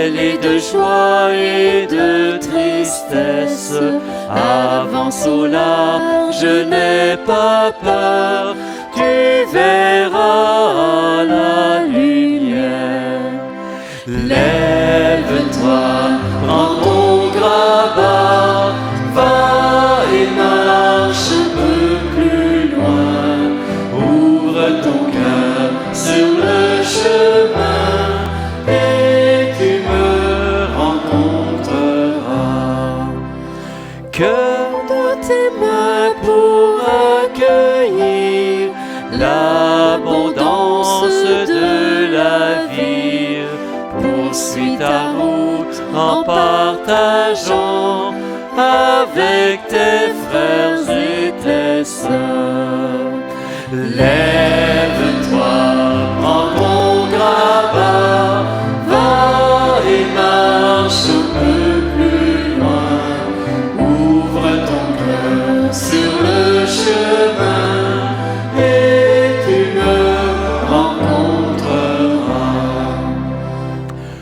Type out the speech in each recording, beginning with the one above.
mêlée de joie et de tristesse, avance au large, je n'ai pas peur, tu verras la lumière. Lève-toi, prends ton grabat, va et marche un peu plus loin, ouvre ton cœur sur le chemin et tu me rencontreras. Que de tes mains pour accueillir l'abondance de la vie. Poursuis ta route en partageant avec tes frères et tes sœurs. Lève-toi, prends ton grabat, va et marche un peu plus loin, ouvre ton cœur sur le chemin et tu me rencontreras.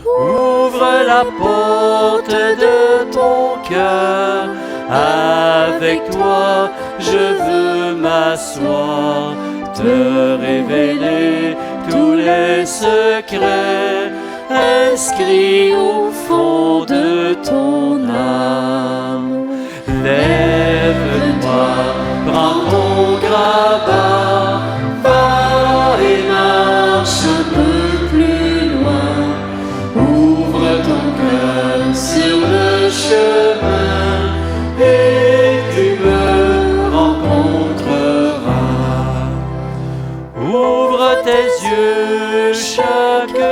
Ouvre la porte de ton cœur, avec toi je veux m'asseoir, te révéler tous les secrets inscrits au fond de ton âme. Lève-toi, prends ton grabat, va et marche un peu plus loin, ouvre ton cœur sur le chemin et tu me rencontreras. Ouvre tes yeux chaque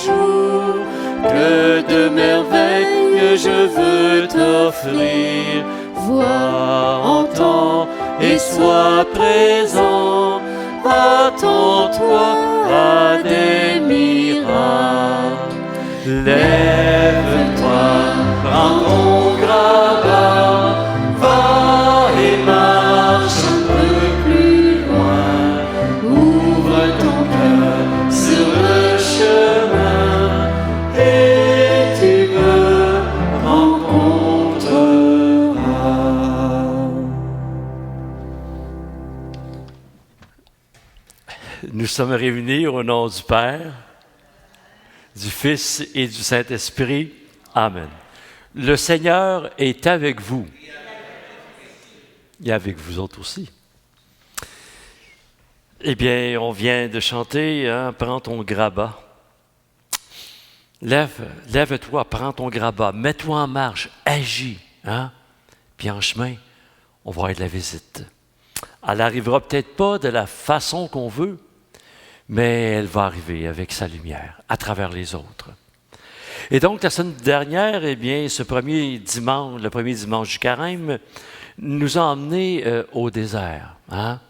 jour, que de merveilles je veux t'offrir. Vois, entends et sois présent, attends-toi à des miracles. Lève-toi, prends ton grabat, va et marche un peu plus loin, ouvre ton cœur sur le chemin et tu me rencontreras. Nous sommes réunis au nom du Père, du Fils et du Saint-Esprit. Amen. Le Seigneur est avec vous. Et avec vous autres aussi. Eh bien, on vient de chanter, hein, prends ton grabat. Lève-toi, prends ton grabat, mets-toi en marche, agis. Hein? Puis en chemin, on va avoir de la visite. Elle n'arrivera peut-être pas de la façon qu'on veut, mais elle va arriver avec sa lumière, à travers les autres. Et donc, la semaine dernière, eh bien, le premier dimanche du carême, nous a emmenés au désert. Hein?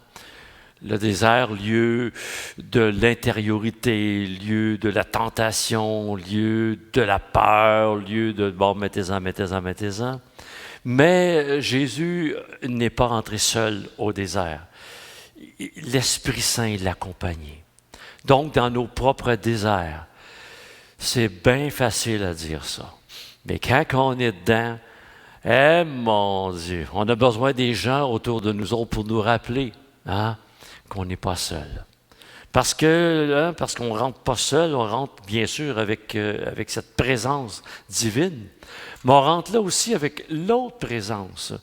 Le désert, lieu de l'intériorité, lieu de la tentation, lieu de la peur, lieu de, bon, mettez-en. Mais Jésus n'est pas rentré seul au désert. L'Esprit Saint l'accompagnait. Donc, dans nos propres déserts, c'est bien facile à dire ça. Mais quand on est dedans, mon Dieu, on a besoin des gens autour de nous autres pour nous rappeler qu'on n'est pas seul. Parce qu'on ne rentre pas seul, on rentre bien sûr avec cette présence divine, mais on rentre là aussi avec l'autre présence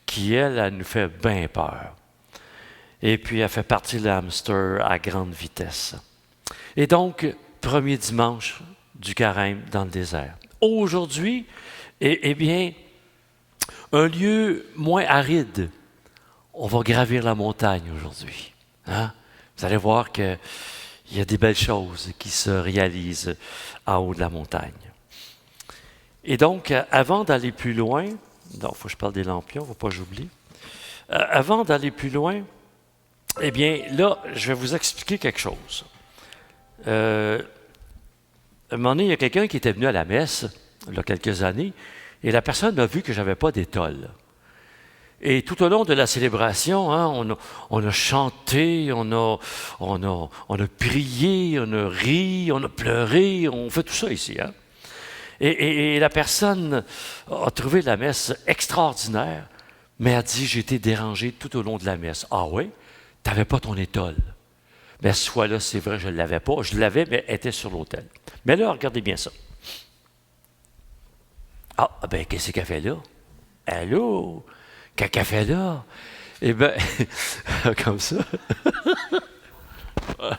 qui, elle nous fait bien peur. Et puis, elle fait partie de l'hamster à grande vitesse. Et donc, premier dimanche du carême dans le désert. Aujourd'hui, eh bien, un lieu moins aride. On va gravir la montagne aujourd'hui. Hein? Vous allez voir qu'il y a des belles choses qui se réalisent en haut de la montagne. Et donc, avant d'aller plus loin, il faut que je parle des lampions, il ne faut pas que j'oublie. Avant d'aller plus loin, eh bien, là, je vais vous expliquer quelque chose. À un moment donné, il y a quelqu'un qui était venu à la messe, il y a quelques années, et la personne a vu que je n'avais pas d'étole. Et tout au long de la célébration, on a chanté, on a prié, on a ri, on a pleuré, on fait tout ça ici. Hein? Et la personne a trouvé la messe extraordinaire, mais a dit, j'ai été dérangé tout au long de la messe. Ah oui? Tu n'avais pas ton étole. Mais ce fois-là, c'est vrai, je ne l'avais pas. Je l'avais, mais elle était sur l'autel. Mais là, regardez bien ça. Ah, ben, qu'est-ce qu'elle fait là? Allô? Qu'est-ce qu'elle fait là? Eh bien, comme ça.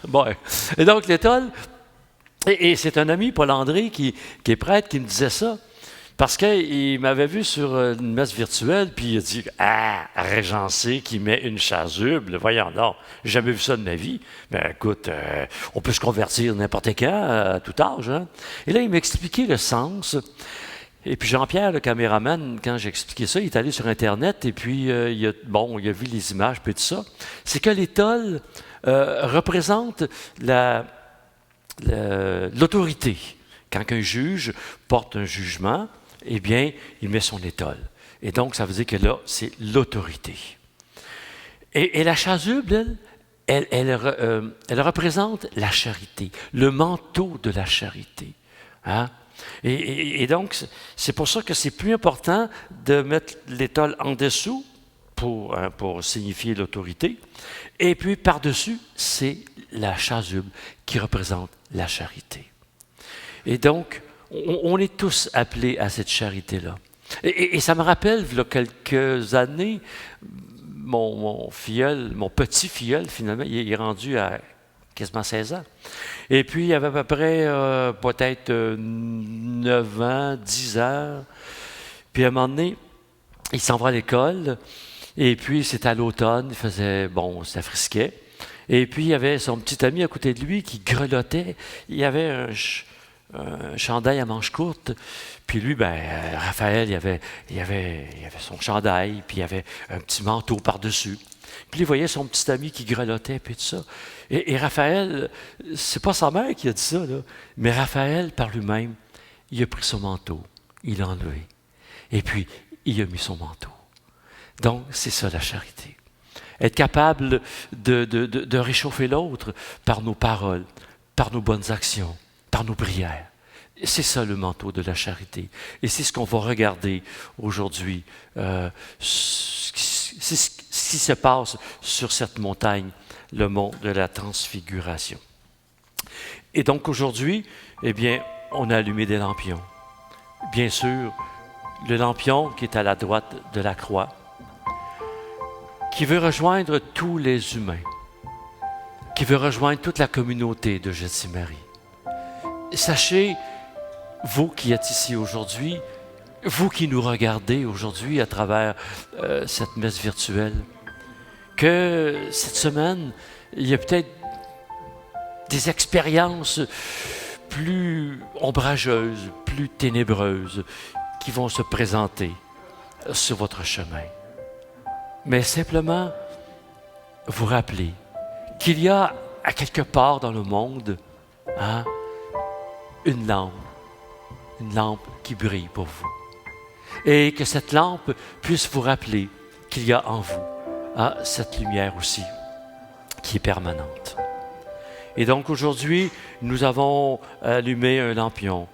Bon. Et donc, l'étole, et c'est un ami, Paul André, qui est prêtre, qui me disait ça. Parce qu'il m'avait vu sur une messe virtuelle, puis il a dit, ah, Régencé qui met une chasuble, voyons, non, j'ai jamais vu ça de ma vie. Mais écoute, on peut se convertir n'importe quand, à tout âge. Hein? Et là, il m'a expliqué le sens. Et puis Jean-Pierre, le caméraman, quand j'ai expliqué ça, il est allé sur Internet, et puis il a vu les images, puis tout ça. C'est que l'étole représente l'autorité. Quand un juge porte un jugement, eh bien, il met son étole. Et donc, ça veut dire que là, c'est l'autorité. Et la chasuble, elle représente la charité, le manteau de la charité. Hein? Et donc, c'est pour ça que c'est plus important de mettre l'étole en dessous pour signifier l'autorité. Et puis, par-dessus, c'est la chasuble qui représente la charité. Et donc, on est tous appelés à cette charité-là. Et ça me rappelle, il y a quelques années, mon petit filleul, finalement, il est rendu à quasiment 16 ans. Et puis, il avait à peu près peut-être 9 ans, 10 ans. Puis, à un moment donné, il s'en va à l'école. Et puis, c'était à l'automne. Ça frisquait. Et puis, il y avait son petit ami à côté de lui qui grelottait. Il y avait un chandail à manches courtes. Puis lui, Raphaël, il avait son chandail, puis il y avait un petit manteau par-dessus. Puis il voyait son petit ami qui grelottait, puis tout ça. Et Raphaël, c'est pas sa mère qui a dit ça, là, mais Raphaël, par lui-même, il a pris son manteau, il l'a enlevé. Et puis, il a mis son manteau. Donc, c'est ça la charité. Être capable de réchauffer l'autre par nos paroles, par nos bonnes actions, par nos prières. C'est ça le manteau de la charité. Et c'est ce qu'on va regarder aujourd'hui. C'est ce qui se passe sur cette montagne, le mont de la Transfiguration. Et donc aujourd'hui, eh bien, on a allumé des lampions. Bien sûr, le lampion qui est à la droite de la croix, qui veut rejoindre tous les humains, qui veut rejoindre toute la communauté de Gethsémarie. Sachez, vous qui êtes ici aujourd'hui, vous qui nous regardez aujourd'hui à travers cette messe virtuelle, que cette semaine, il y a peut-être des expériences plus ombrageuses, plus ténébreuses qui vont se présenter sur votre chemin. Mais simplement, vous rappelez qu'il y a à quelque part dans le monde, une lampe qui brille pour vous. Et que cette lampe puisse vous rappeler qu'il y a en vous cette lumière aussi qui est permanente. Et donc aujourd'hui, nous avons allumé un lampion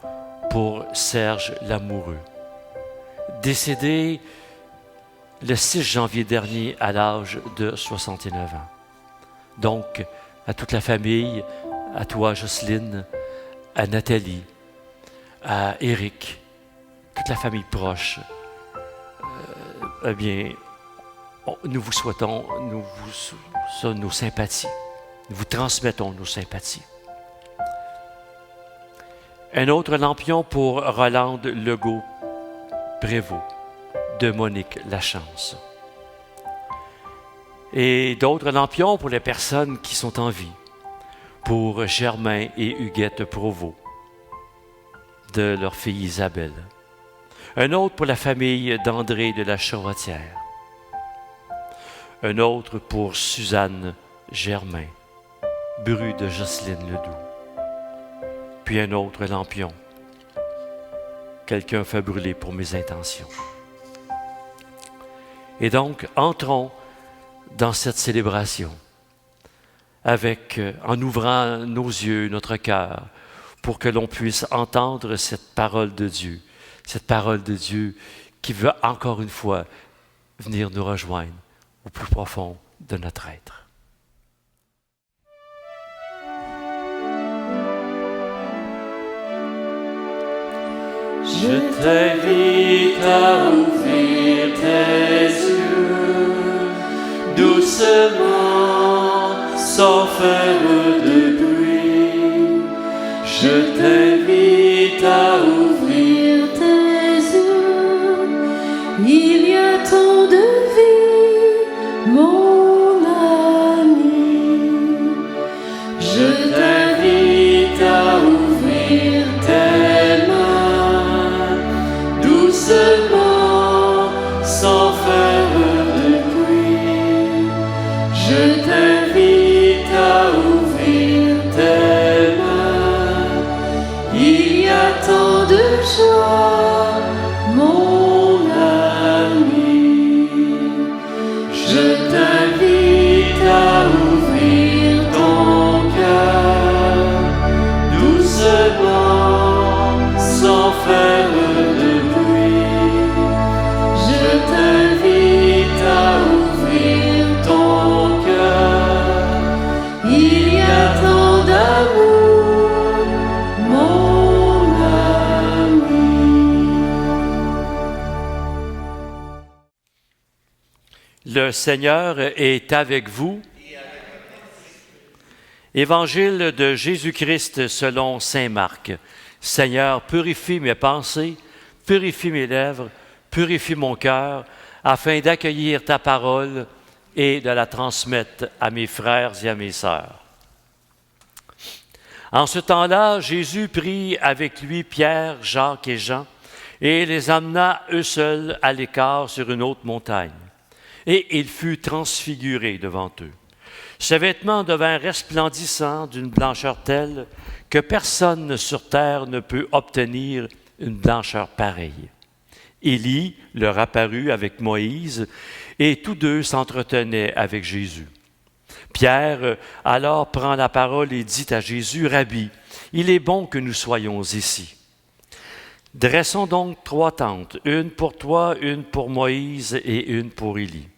pour Serge Lamoureux, décédé le 6 janvier dernier à l'âge de 69 ans. Donc, à toute la famille, à toi Jocelyne, à Nathalie, à Éric, toute la famille proche, eh bien, nous vous souhaitons nos sympathies. Nous vous transmettons nos sympathies. Un autre lampion pour Rolande Legault-Prévost de Monique Lachance. Et d'autres lampions pour les personnes qui sont en vie, pour Germain et Huguette Provost, de leur fille Isabelle. Un autre pour la famille d'André de la Charretière. Un autre pour Suzanne Germain, bru de Jocelyne Ledoux. Puis un autre lampion. Quelqu'un fait brûler pour mes intentions. Et donc, entrons dans cette célébration en ouvrant nos yeux, notre cœur, pour que l'on puisse entendre cette parole de Dieu qui veut encore une fois venir nous rejoindre au plus profond de notre être. Je t'invite à ouvrir tes yeux, doucement, sans faire de bruit. Je t'invite à ouvrir tes yeux, il y a tant de vie, mon ami. Je t'invite à ouvrir tes mains, doucement, sans faire de bruit. Je t'invite à ouvrir tes mains, il y a tant de joie, mon ami. Je t'invite à ouvrir ton cœur, doucement, sans faire de bruit. Je t'invite à ouvrir ton cœur, il y a tant d'amour, mon ami. Le Seigneur est avec vous. Évangile de Jésus-Christ selon saint Marc. Seigneur, purifie mes pensées, purifie mes lèvres, purifie mon cœur, afin d'accueillir ta parole et de la transmettre à mes frères et à mes sœurs. En ce temps-là, Jésus prit avec lui Pierre, Jacques et Jean et les amena eux seuls à l'écart sur une haute montagne. Et il fut transfiguré devant eux. Ses vêtements devinrent resplendissants d'une blancheur telle que personne sur terre ne peut obtenir une blancheur pareille. Élie leur apparut avec Moïse, et tous deux s'entretenaient avec Jésus. Pierre alors prend la parole et dit à Jésus, « Rabbi, il est bon que nous soyons ici. Dressons donc 3 tentes, une pour toi, une pour Moïse et une pour Élie. »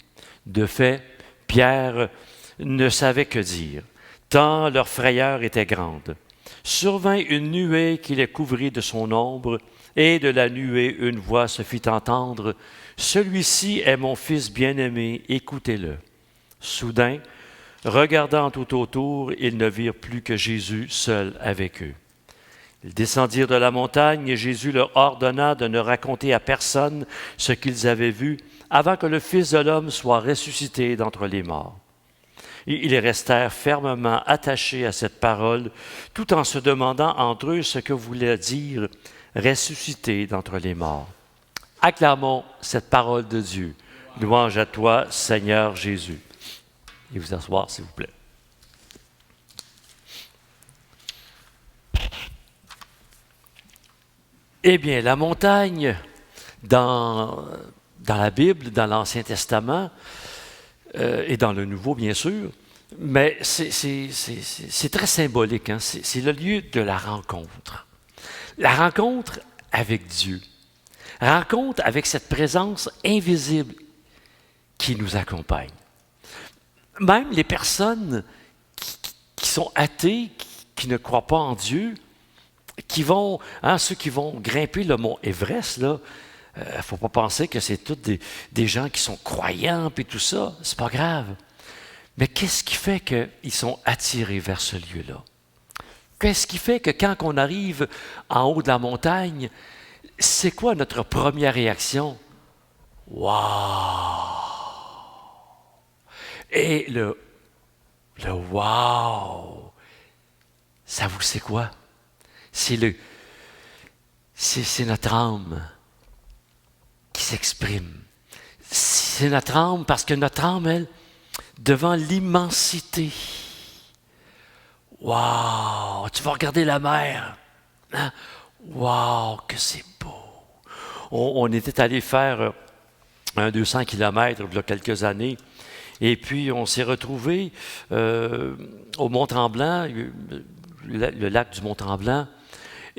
De fait, Pierre ne savait que dire, tant leur frayeur était grande. Survint une nuée qui les couvrit de son ombre, et de la nuée une voix se fit entendre, « Celui-ci est mon fils bien-aimé, écoutez-le. » Soudain, regardant tout autour, ils ne virent plus que Jésus seul avec eux. Ils descendirent de la montagne, et Jésus leur ordonna de ne raconter à personne ce qu'ils avaient vu, avant que le Fils de l'homme soit ressuscité d'entre les morts. Et ils restèrent fermement attachés à cette parole, tout en se demandant entre eux ce que voulait dire « ressuscité d'entre les morts ». Acclamons cette parole de Dieu. Louange à toi, Seigneur Jésus. Et vous asseoir, s'il vous plaît. Eh bien, la montagne, dans la Bible, dans l'Ancien Testament, et dans le Nouveau, bien sûr, mais c'est très symbolique. Hein? C'est le lieu de la rencontre. La rencontre avec Dieu. Rencontre avec cette présence invisible qui nous accompagne. Même les personnes qui sont athées, qui ne croient pas en Dieu, qui vont, ceux qui vont grimper le mont Everest, là, ne faut pas penser que c'est tous des gens qui sont croyants et tout ça. C'est pas grave. Mais qu'est-ce qui fait qu'ils sont attirés vers ce lieu-là? Qu'est-ce qui fait que quand on arrive en haut de la montagne, c'est quoi notre première réaction? Wow! Et le wow! Ça vous c'est quoi? C'est notre âme qui s'exprime. C'est notre âme parce que notre âme, elle, devant l'immensité. Wow! Tu vas regarder la mer. Hein? Wow! Que c'est beau! On était allé faire un 200 km il y a quelques années. Et puis, on s'est retrouvés au Mont-Tremblant, le lac du Mont-Tremblant.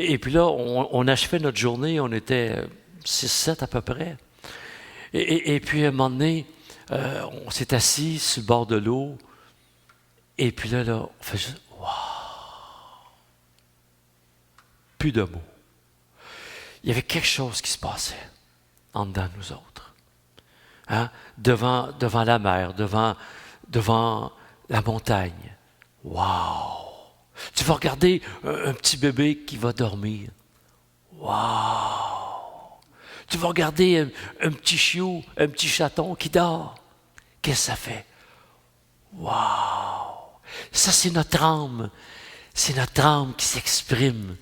Et puis là, on achevait notre journée, on était 6-7 à peu près. Et puis à un moment donné, on s'est assis sur le bord de l'eau, et puis là, on fait juste « Wow! » Plus de mots. Il y avait quelque chose qui se passait en dedans de nous autres. Hein? Devant la mer, devant la montagne. Wow! Tu vas regarder un petit bébé qui va dormir. Wow! Tu vas regarder un petit chiot, un petit chaton qui dort. Qu'est-ce que ça fait? Wow! Ça, c'est notre âme. C'est notre âme qui s'exprime.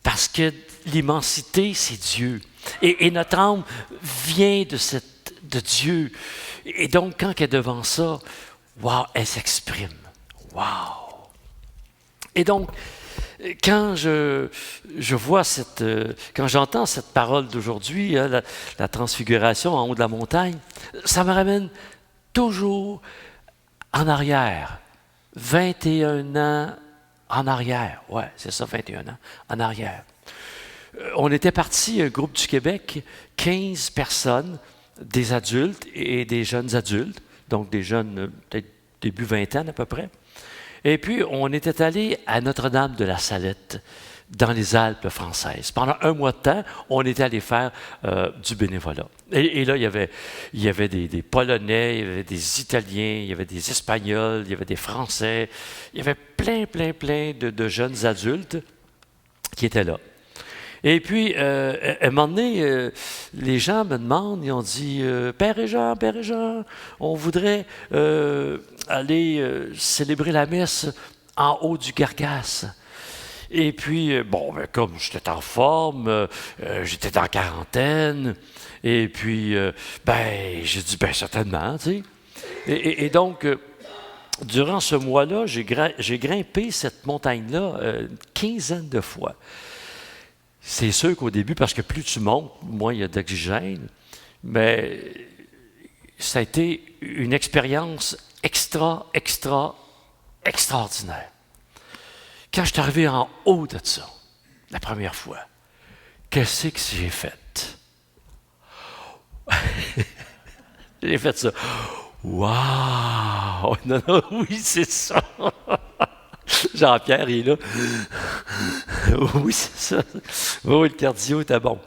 Parce que l'immensité, c'est Dieu. Et notre âme vient de Dieu. Et donc, quand elle est devant ça, wow, elle s'exprime. Wow! Et donc, quand je vois quand j'entends cette parole d'aujourd'hui, hein, la transfiguration en haut de la montagne, ça me ramène toujours en arrière. 21 ans en arrière. Ouais, c'est ça, 21 ans en arrière. On était parti, un groupe du Québec, 15 personnes, des adultes et des jeunes adultes, donc des jeunes, peut-être début vingtaine à peu près. Et puis, on était allé à Notre-Dame de la Salette, dans les Alpes françaises. Pendant un mois de temps, on était allé faire du bénévolat. Et là, il y avait des Polonais, il y avait des Italiens, il y avait des Espagnols, il y avait des Français. Il y avait plein de jeunes adultes qui étaient là. Et puis, à un moment donné, les gens me demandent, ils ont dit « Père et Jean, on voudrait aller célébrer la messe en haut du Gargasse. » Et puis, comme j'étais en forme, j'étais en quarantaine, et puis, j'ai dit, certainement, tu sais. Et donc, durant ce mois-là, j'ai grimpé cette montagne-là une quinzaine de fois. C'est sûr qu'au début, parce que plus tu montes, moins il y a d'oxygène, mais ça a été une expérience extraordinaire. Quand je suis arrivé en haut de ça, la première fois, qu'est-ce que j'ai fait? J'ai fait ça. Wow! Non, oui, c'est ça. Jean-Pierre, il est là. Oui, c'est ça. Oui, le cardio était bon.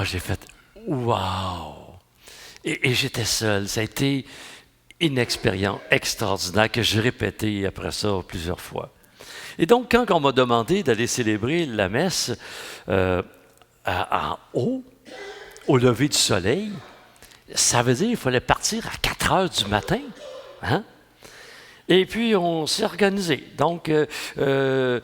J'ai fait wow! Et j'étais seul. Ça a été une expérience extraordinaire que j'ai répétée après ça plusieurs fois. Et donc, quand on m'a demandé d'aller célébrer la messe en haut, au lever du soleil, ça veut dire qu'il fallait partir à 4 heures du matin. Hein? Et puis, on s'est organisé. Donc, ceux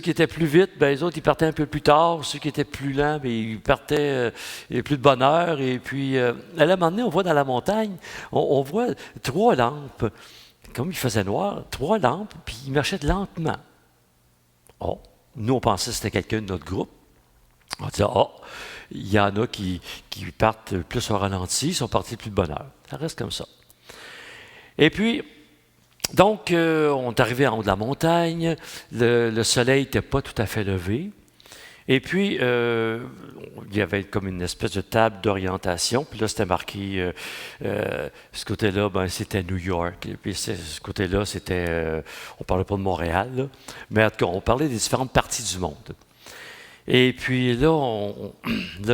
qui étaient plus vite, les autres, ils partaient un peu plus tard. Ceux qui étaient plus lents, ils partaient plus de bonne heure. Et puis, à un moment donné, on voit dans la montagne, on voit 3 lampes. Comme il faisait noir, 3 lampes, puis ils marchaient lentement. Nous, on pensait que c'était quelqu'un de notre groupe. On disait, il y en a qui partent plus au ralenti, ils sont partis plus de bonne heure. Ça reste comme ça. Et puis, donc, on est arrivé en haut de la montagne, le soleil n'était pas tout à fait levé, et puis, il y avait comme une espèce de table d'orientation, puis là, c'était marqué, ce côté-là, c'était New York, et puis ce côté-là, c'était, on ne parlait pas de Montréal, là, mais en tout cas, on parlait des différentes parties du monde. Et puis là,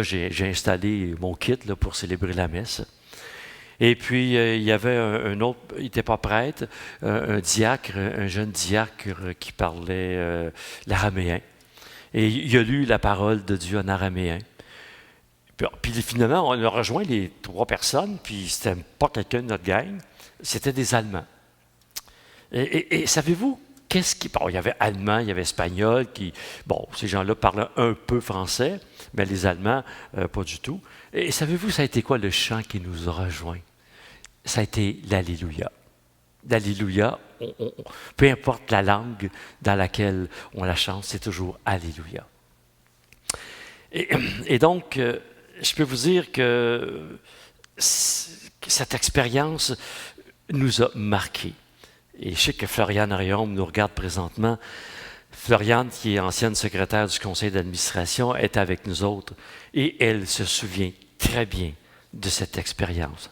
j'ai installé mon kit là, pour célébrer la messe. Et puis, il y avait un autre, il n'était pas prêtre, un diacre, un jeune diacre qui parlait l'araméen. Et il a lu la parole de Dieu en araméen. Puis finalement, on a rejoint les 3 personnes, puis c'était pas quelqu'un de notre gang, c'était des Allemands. Et savez-vous, il y avait allemand, il y avait espagnol, ces gens-là parlaient un peu français, mais les Allemands, pas du tout. Et savez-vous, ça a été quoi le chant qui nous a rejoints? Ça a été l'Alléluia. L'Alléluia, peu importe la langue dans laquelle on la chante, c'est toujours Alléluia. Et donc, je peux vous dire que cette expérience nous a marqués. Et je sais que Florian Arion nous regarde présentement. Floriane, qui est ancienne secrétaire du conseil d'administration, est avec nous autres et elle se souvient très bien de cette expérience.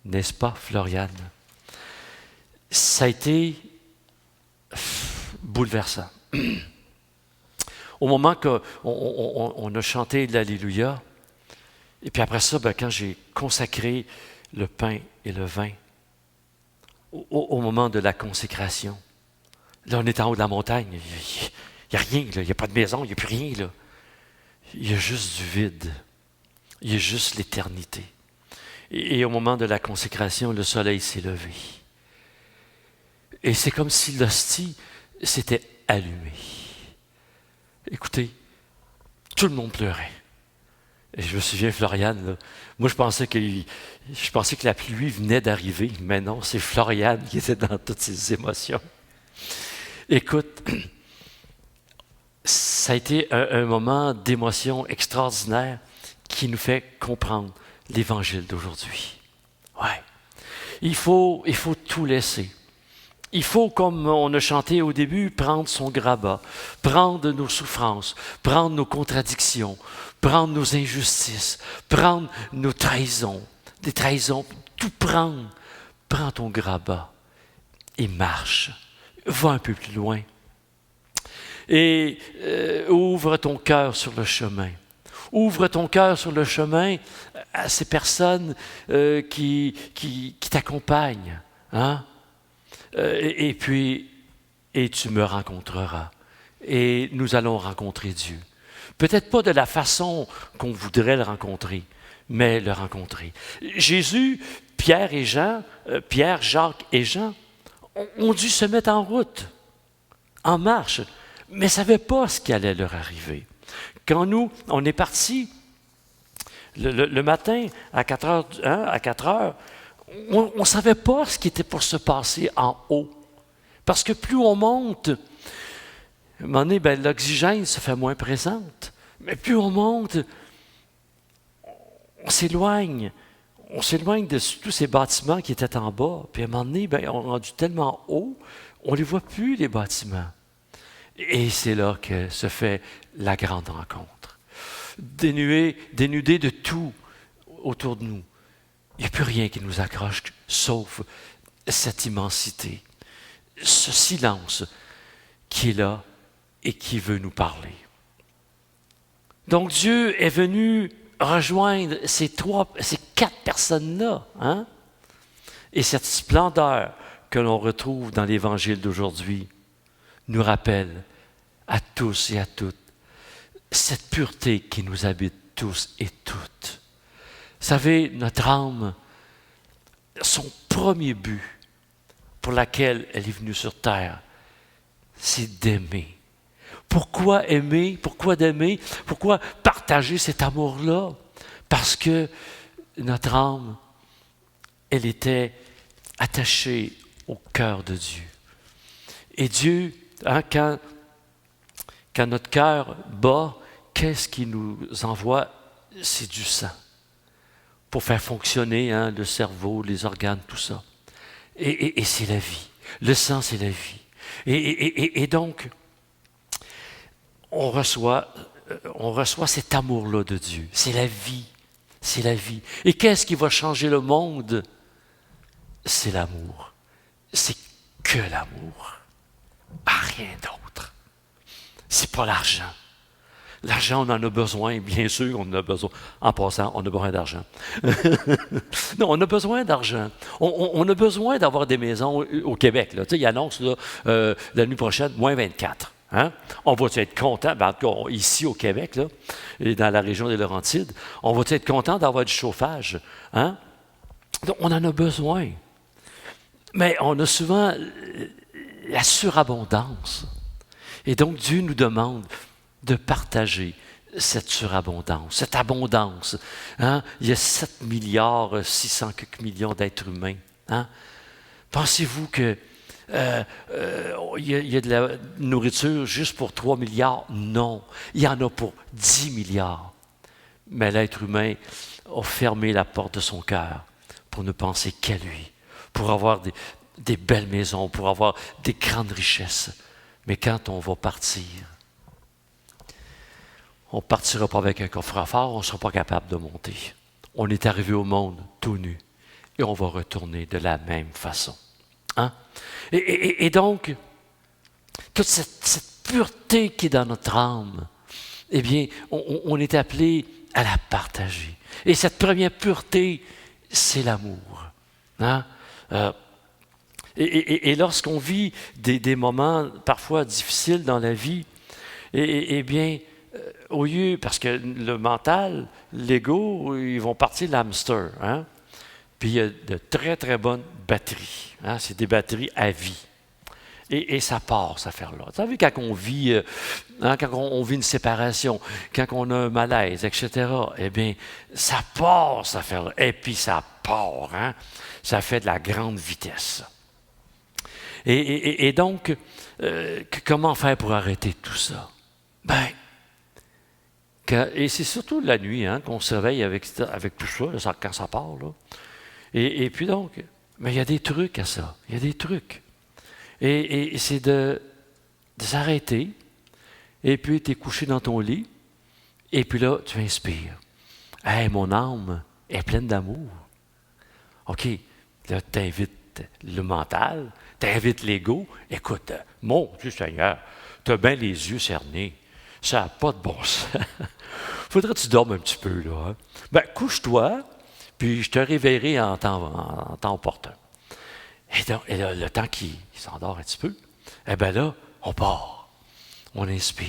N'est-ce pas, Floriane? Ça a été bouleversant. Au moment qu'on a chanté l'Alléluia, et puis après ça, quand j'ai consacré le pain et le vin, au moment de la consécration, là, on est en haut de la montagne, il n'y a rien, là, il n'y a pas de maison, il n'y a plus rien. Là. Il y a juste du vide. Il y a juste l'éternité. Et au moment de la consécration, le soleil s'est levé. Et c'est comme si l'hostie s'était allumée. Écoutez, tout le monde pleurait. Et je me souviens, Floriane, là, moi je pensais que la pluie venait d'arriver, mais non, c'est Floriane qui était dans toutes ses émotions. Écoute, ça a été un moment d'émotion extraordinaire qui nous fait comprendre l'Évangile d'aujourd'hui. Ouais. Il faut tout laisser. Il faut, comme on a chanté au début, prendre son grabat, prendre nos souffrances, prendre nos contradictions, prendre nos injustices, prendre nos trahisons, des trahisons, tout prendre. Prends ton grabat et marche. Va un peu plus loin. Et ouvre ton cœur sur le chemin. Ouvre ton cœur sur le chemin à ces personnes qui t'accompagnent. Hein? Et tu me rencontreras. Et nous allons rencontrer Dieu. Peut-être pas de la façon qu'on voudrait le rencontrer, mais le rencontrer. Jésus, Pierre, Jacques et Jean ont dû se mettre en route, en marche, mais ne savaient pas ce qui allait leur arriver. Quand nous, on est partis le matin à 4 heures, on ne savait pas ce qui était pour se passer en haut. Parce que plus on monte, à un moment donné, l'oxygène se fait moins présente. Mais plus on monte, on s'éloigne. On s'éloigne de tous ces bâtiments qui étaient en bas. Puis à un moment donné, on est rendu tellement haut, on ne les voit plus, les bâtiments. Et c'est là que se fait la grande rencontre. Dénudés de tout autour de nous. Il n'y a plus rien qui nous accroche, sauf cette immensité, ce silence qui est là et qui veut nous parler. Donc Dieu est venu rejoindre ces 4 personnes-là. Hein? Et cette splendeur que l'on retrouve dans l'Évangile d'aujourd'hui nous rappelle à tous et à toutes cette pureté qui nous habite tous et toutes. Vous savez, notre âme, son premier but pour lequel elle est venue sur terre, c'est d'aimer. Pourquoi aimer? Pourquoi d'aimer? Pourquoi partager cet amour-là? Parce que notre âme, elle était attachée au cœur de Dieu. Et Dieu, quand notre cœur bat, qu'est-ce qu'il nous envoie? C'est du sang. Pour faire fonctionner le cerveau, les organes, tout ça. Et c'est la vie. Le sang, c'est la vie. Et donc, on reçoit cet amour-là de Dieu. C'est la vie. C'est la vie. Et qu'est-ce qui va changer le monde? C'est l'amour. C'est que l'amour. Rien d'autre. C'est pas l'argent. L'argent, on en a besoin, bien sûr, on en a besoin. En passant, on a besoin d'argent. Non, on a besoin d'argent. On a besoin d'avoir des maisons au Québec. Là. Tu sais, il annonce la nuit prochaine, moins 24. Hein? On va être content, en tout cas, ici au Québec, là, et dans la région des Laurentides, on va être content d'avoir du chauffage. Hein? Donc, on en a besoin. Mais on a souvent la surabondance. Et donc, Dieu nous demande de partager cette surabondance, cette abondance. Hein? Il y a 7 milliards, 600 millions d'êtres humains. Hein? Pensez-vous que il y a de la nourriture juste pour 3 milliards? Non, il y en a pour 10 milliards. Mais l'être humain a fermé la porte de son cœur pour ne penser qu'à lui, pour avoir des belles maisons, pour avoir des grandes richesses. Mais quand on va partir, on ne partira pas avec un coffre-fort, on ne sera pas capable de monter. On est arrivé au monde tout nu et on va retourner de la même façon. Hein? Et donc, toute cette pureté qui est dans notre âme, eh bien, on est appelé à la partager. Et cette première pureté, c'est l'amour. Hein? Et lorsqu'on vit des moments parfois difficiles dans la vie, eh bien, au lieu, parce que le mental, l'ego, ils vont partir l'hamster. Hein? Puis il y a de très, très bonnes batteries. Hein? C'est des batteries à vie. Et ça part, cette affaire-là. Vous savez, quand on vit, quand on vit une séparation, quand on a un malaise, etc., eh bien, ça part, cette affaire-là. Et puis ça part. Hein? Ça fait de la grande vitesse. Et donc, comment faire pour arrêter tout ça? Ben, et c'est surtout la nuit hein, qu'on se réveille avec tout ça, quand ça part. Là. Et puis donc, mais il y a des trucs à ça. Il y a des trucs. Et c'est de s'arrêter, et puis tu es couché dans ton lit, et puis là, tu inspires. Hey, mon âme est pleine d'amour. OK, là, tu invites le mental, tu invites l'ego. Écoute, mon Dieu Seigneur, tu as bien les yeux cernés. Ça n'a pas de bon sens. Faudrait que tu dormes un petit peu, là. Hein? Ben, couche-toi, puis je te réveillerai en temps opportun. Et là, le temps qu'il s'endort un petit peu, eh bien là, on part. On inspire.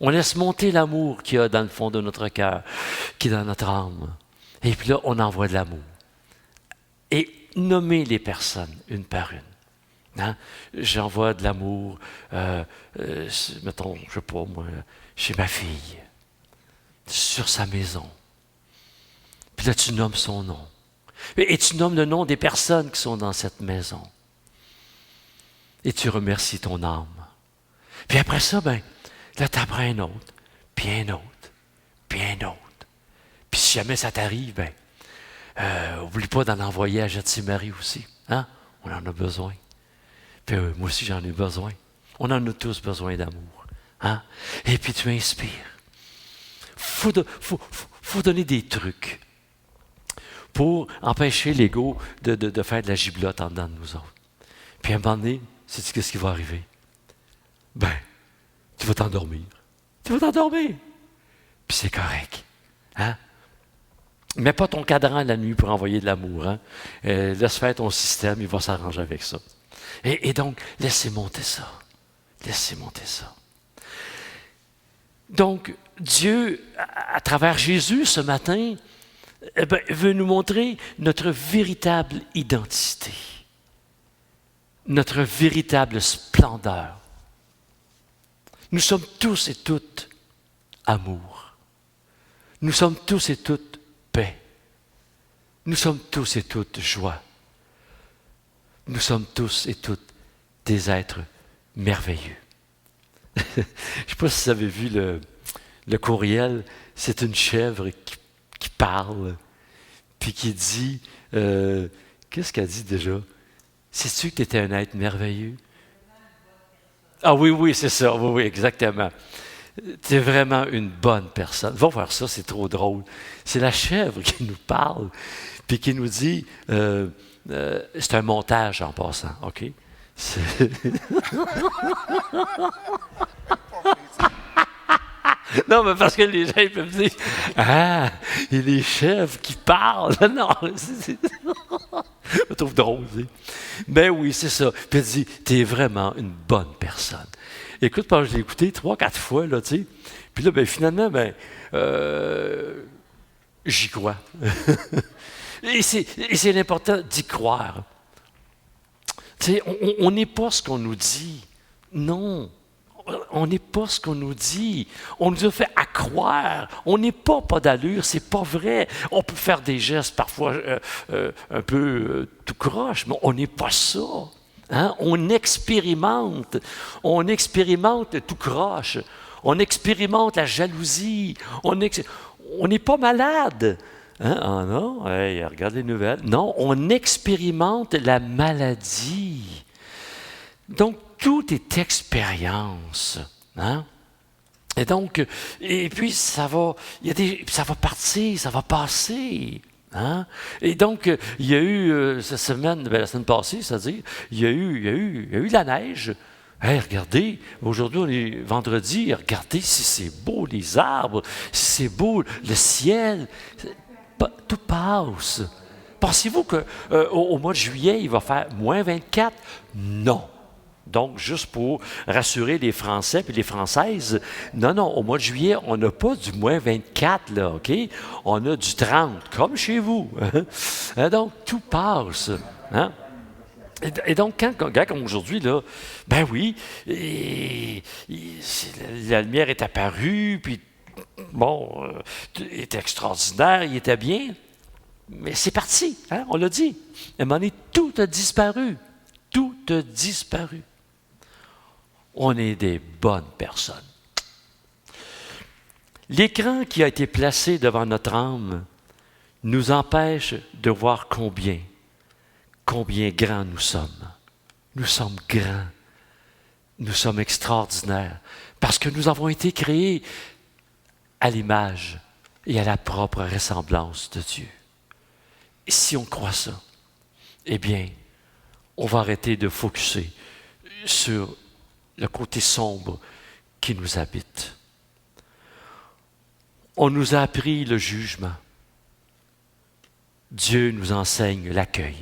On laisse monter l'amour qu'il y a dans le fond de notre cœur, qui est dans notre âme. Et puis là, on envoie de l'amour. Et nommer les personnes, une par une. Hein? J'envoie de l'amour, mettons, je ne sais pas moi, chez ma fille, sur sa maison. Puis là, tu nommes son nom. Et tu nommes le nom des personnes qui sont dans cette maison. Et tu remercies ton âme. Puis après ça, ben, là, tu apprends un autre, puis un autre, puis un autre. Puis si jamais ça t'arrive, ben, oublie pas d'en envoyer à Gethsémarie aussi. Hein? On en a besoin. Puis moi aussi, j'en ai besoin. On en a tous besoin d'amour. Hein? Et puis tu inspires. Faut donner des trucs pour empêcher l'ego de faire de la giblotte en dedans de nous autres. Puis à un moment donné, sais-tu qu'est-ce qui va arriver? Ben, tu vas t'endormir. Tu vas t'endormir. Puis c'est correct. Hein? Mets pas ton cadran la nuit pour envoyer de l'amour. Hein? Laisse faire ton système, il va s'arranger avec ça. Et donc, laissez monter ça. Laissez monter ça. Donc, Dieu, à travers Jésus ce matin, veut nous montrer notre véritable identité, notre véritable splendeur. Nous sommes tous et toutes amour. Nous sommes tous et toutes paix. Nous sommes tous et toutes joie. Nous sommes tous et toutes des êtres merveilleux. Je ne sais pas si vous avez vu le courriel, c'est une chèvre qui parle, puis qui dit, qu'est-ce qu'elle dit déjà? Sais-tu que tu étais un être merveilleux? Ah oui, c'est ça, oui, exactement. Tu es vraiment une bonne personne. Va voir ça, c'est trop drôle. C'est la chèvre qui nous parle, puis qui nous dit, c'est un montage en passant, OK? Non, mais parce que les gens ils peuvent dire ah, il y a les chèvres qui parlent. Non, je trouve drôle. Ben oui, c'est ça. Puis elle dit tu es vraiment une bonne personne. Écoute, je l'ai écouté 3-4 fois, là, tu sais. Puis là, ben, finalement, j'y crois. Et c'est l'important d'y croire. Tu sais, on n'est pas ce qu'on nous dit. Non. On n'est pas ce qu'on nous dit. On nous a fait à croire. On n'est pas d'allure, c'est pas vrai. On peut faire des gestes parfois un peu tout croche, mais on n'est pas ça. Hein? On expérimente tout croche. On expérimente la jalousie. On n'est pas malade. Hein? Ah non, hey, regarde les nouvelles. Non, on expérimente la maladie. Donc, tout est expérience. Hein? Et puis ça va partir, ça va passer. Hein? Et donc, il y a eu cette semaine, la semaine passée, c'est-à-dire, il y a eu de la neige. Hey, regardez, aujourd'hui on est vendredi, regardez si c'est beau les arbres, si c'est beau le ciel, tout passe. Pensez-vous qu'au mois de juillet, il va faire moins 24? Non. Donc, juste pour rassurer les Français et les Françaises, non, au mois de juillet, on n'a pas du moins 24, là, OK? On a du 30, comme chez vous. Donc, tout passe. Hein? Et donc, quand comme aujourd'hui, là, ben oui, la lumière est apparue, puis, bon, il était extraordinaire, il était bien, mais c'est parti, hein? On l'a dit. À un moment donné, tout a disparu. Tout a disparu. On est des bonnes personnes. L'écran qui a été placé devant notre âme nous empêche de voir combien grands nous sommes. Nous sommes grands. Nous sommes extraordinaires parce que nous avons été créés à l'image et à la propre ressemblance de Dieu. Et si on croit ça, eh bien, on va arrêter de focusser sur le côté sombre qui nous habite. On nous a appris le jugement. Dieu nous enseigne l'accueil.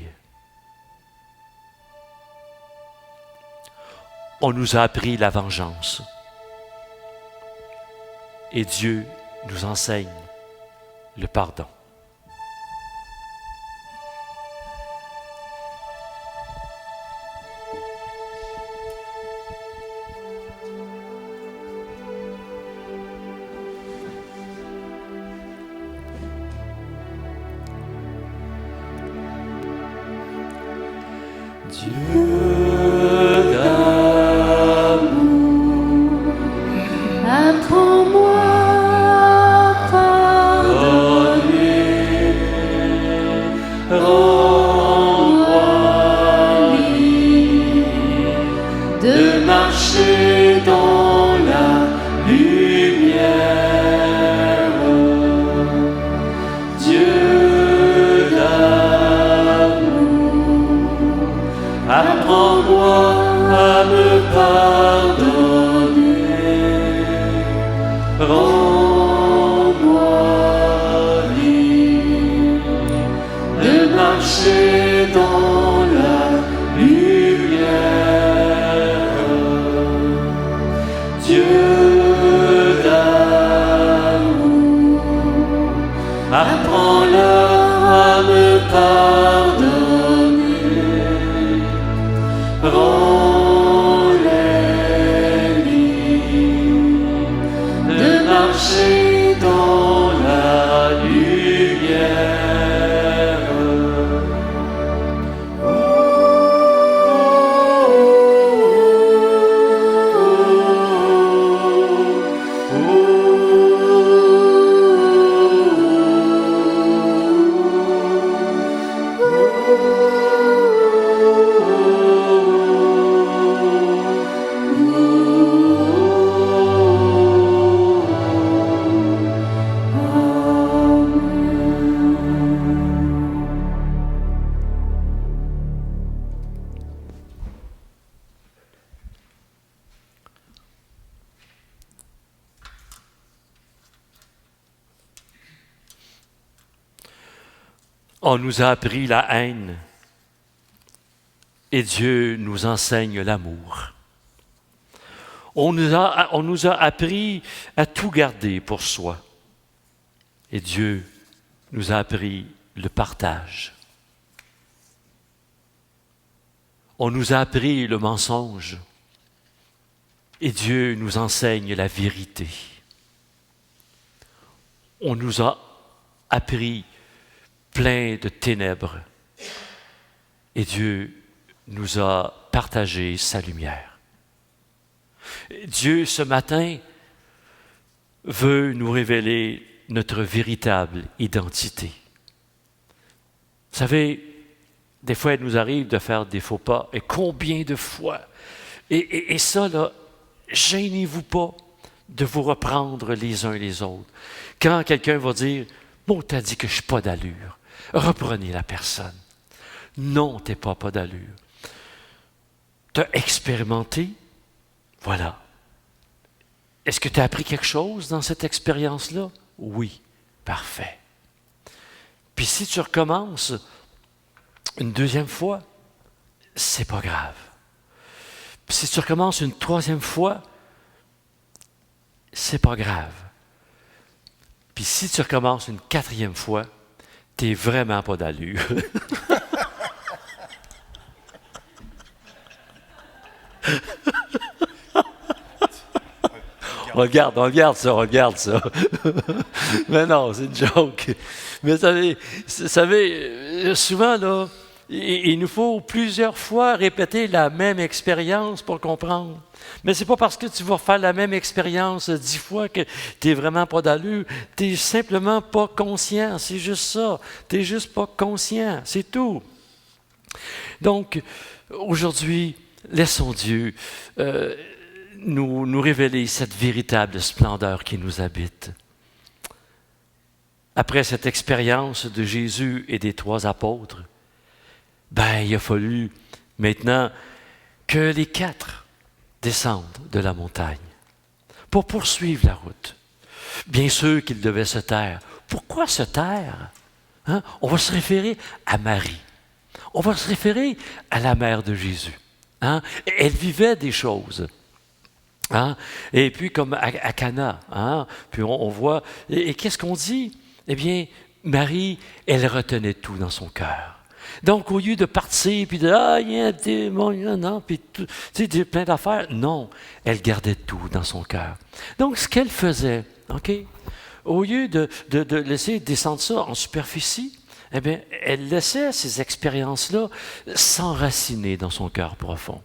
On nous a appris la vengeance. Et Dieu nous enseigne le pardon. On nous a appris la haine et Dieu nous enseigne l'amour. On nous a appris à tout garder pour soi et Dieu nous a appris le partage. On nous a appris le mensonge et Dieu nous enseigne la vérité. On nous a appris plein de ténèbres. Et Dieu nous a partagé sa lumière. Dieu, ce matin, veut nous révéler notre véritable identité. Vous savez, des fois, il nous arrive de faire des faux pas. Et combien de fois Et ça, là, gênez-vous pas de vous reprendre les uns les autres. Quand quelqu'un va dire « Bon, t'as dit que je n'ai pas d'allure », reprenez la personne. Non, tu n'es pas d'allure. Tu as expérimenté, voilà. Est-ce que tu as appris quelque chose dans cette expérience-là? Oui, parfait. Puis si tu recommences une deuxième fois, c'est pas grave. Puis si tu recommences une troisième fois, c'est pas grave. Puis si tu recommences une quatrième fois, tu n'es vraiment pas d'allure. On regarde ça. Mais non, c'est une joke. Mais vous savez, souvent, là, il nous faut plusieurs fois répéter la même expérience pour comprendre. Mais c'est pas parce que tu vas faire la même expérience 10 fois que tu n'es vraiment pas d'allure. Tu n'es simplement pas conscient. C'est juste ça. Tu n'es juste pas conscient. C'est tout. Donc, aujourd'hui, laissons Dieu nous révéler cette véritable splendeur qui nous habite. Après cette expérience de Jésus et des 3 apôtres, il a fallu maintenant que les 4 descendent de la montagne pour poursuivre la route. Bien sûr qu'ils devaient se taire. Pourquoi se taire? On va se référer à Marie. On va se référer à la mère de Jésus. Elle vivait des choses. Et puis comme à Cana, puis on voit, et qu'est-ce qu'on dit? Eh bien, Marie, elle retenait tout dans son cœur. Donc, au lieu de partir, puis de, il y a un démon, non, puis tu sais, plein d'affaires, non, elle gardait tout dans son cœur. Donc, ce qu'elle faisait, OK, au lieu de laisser descendre ça en superficie, eh bien, elle laissait ces expériences-là s'enraciner dans son cœur profond.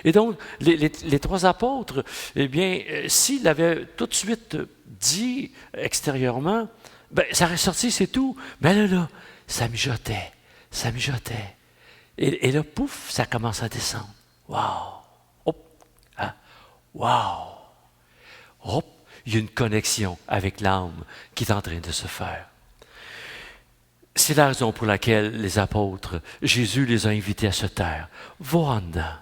Et donc, les 3 apôtres, eh bien, s'ils l'avaient tout de suite dit extérieurement, ça aurait sorti, c'est tout. Mais là, ça mijotait. Et là, pouf, ça commence à descendre. Wow! Hop! Wow! Hop! Il y a une connexion avec l'âme qui est en train de se faire. C'est la raison pour laquelle les apôtres, Jésus les a invités à se taire. Va en dedans.